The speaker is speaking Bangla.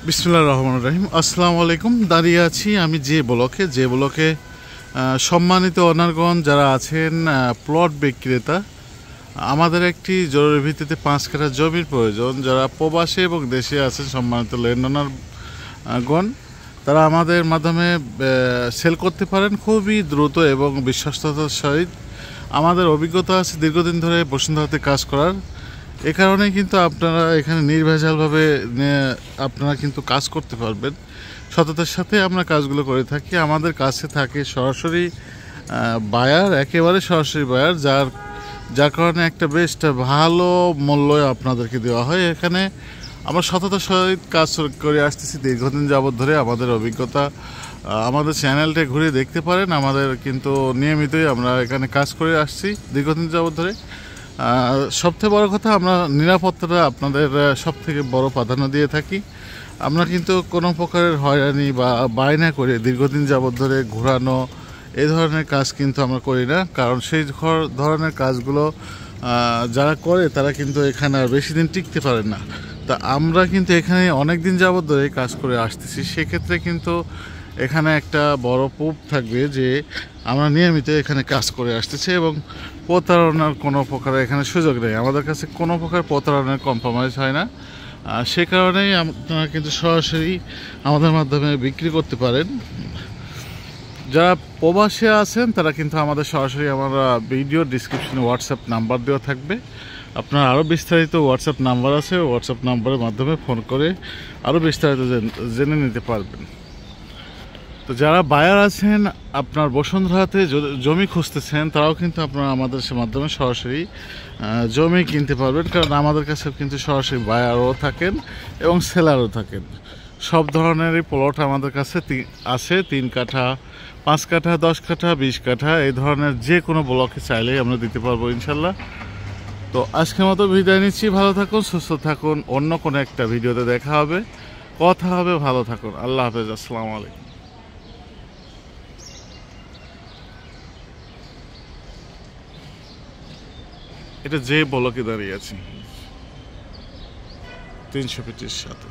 বিসমিল্লাহির রহমানির রহিম। আসসালামু আলাইকুম। দাঁড়িয়ে আছি আমি যে ব্লকে সম্মানিত অনারগণ যারা আছেন প্লট বিক্রেতা, আমাদের একটি জরুরি ভিত্তিতে 5 কাঠা জমির প্রয়োজন। যারা প্রবাসে এবং দেশে আছেন সম্মানিত ল্যান্ড ওনারগণ, তারা আমাদের মাধ্যমে সেল করতে পারেন খুবই দ্রুত এবং বিশ্বস্ততার সহিত। আমাদের অভিজ্ঞতা আছে দীর্ঘদিন ধরে বসুন্ধরাতে কাজ করার। এ কারণেই কিন্তু আপনারা এখানে নির্ভেজালভাবে আপনারা কিন্তু কাজ করতে পারবেন। সততার সাথে আমরা কাজগুলো করে থাকি। আমাদের কাছে থাকে সরাসরি বায়ার, একেবারে সরাসরি বায়ার, যার কারণে একটা বেশ ভালো মূল্য আপনাদেরকে দেওয়া হয়। এখানে আমরা সততার সহিত কাজ করে আসতেছি দীর্ঘদিন যাবৎ ধরে। আমাদের অভিজ্ঞতা আমাদের চ্যানেলটা ঘুরে দেখতে পারেন। আমাদের কিন্তু নিয়মিতই আমরা এখানে কাজ করে আসছি দীর্ঘদিন যাবৎ ধরে। সবথেকে বড় কথা, আমরা নিরাপত্তাটা আপনাদের সবথেকে বড় প্রাধান্য দিয়ে থাকি। আমরা কিন্তু কোনো প্রকারের হয়রানি বা বায়না করে দীর্ঘদিন যাবৎ ধরে ঘোরানো এই ধরনের কাজ কিন্তু আমরা করি না। কারণ সেই ধরনের কাজগুলো যারা করে তারা কিন্তু এখানে আর বেশি দিন টিকতে পারে না। তা আমরা কিন্তু এখানে অনেক দিন যাবৎ ধরে কাজ করে আসতেছি। সেক্ষেত্রে কিন্তু এখানে একটা বড় প্রুফ থাকবে যে আমরা নিয়মিত এখানে কাজ করে আসতেছি এবং প্রতারণার কোনো প্রকার এখানে সুযোগ নেই। আমাদের কাছে কোনো প্রকার প্রতারণার কম্প্রোমাইজ হয় না। সে কারণেই আপনারা কিন্তু সরাসরি আমাদের মাধ্যমে বিক্রি করতে পারেন। যারা প্রবাসে আছেন তারা কিন্তু আমাদের সরাসরি আমরা ভিডিও ডিসক্রিপশনে হোয়াটসঅ্যাপ নাম্বার দেওয়া থাকবে। আপনার আরও বিস্তারিত হোয়াটসঅ্যাপ নাম্বার আছে, হোয়াটসঅ্যাপ নাম্বারের মাধ্যমে ফোন করে আরও বিস্তারিত জেনে নিতে পারবেন। তো যারা বায়ার আছেন, আপনার বসুন্ধরাতে জমি খুঁজতেছেন, তারাও কিন্তু আপনারা আমাদের মাধ্যমে সরাসরি জমি কিনতে পারবেন। কারণ আমাদের কাছে কিন্তু সরাসরি বায়ারও থাকেন এবং সেলারও থাকেন। সব ধরনেরই প্লট আমাদের কাছে আছে। 3 কাঠা, 5 কাঠা, 10 কাঠা, 20 কাঠা, এই ধরনের যে কোনো ব্লকে চাইলেই আমরা দিতে পারবো ইনশাল্লাহ। তো আজকের মতো বিদায় নিচ্ছি। ভালো থাকুন, সুস্থ থাকুন। অন্য কোনো একটা ভিডিওতে দেখা হবে, কথা হবে। ভালো থাকুন। আল্লাহ হাফেজ। আসসালামু আলাইকুম। এটা যে ব্লকে দাঁড়িয়ে আছি 325 সাথে।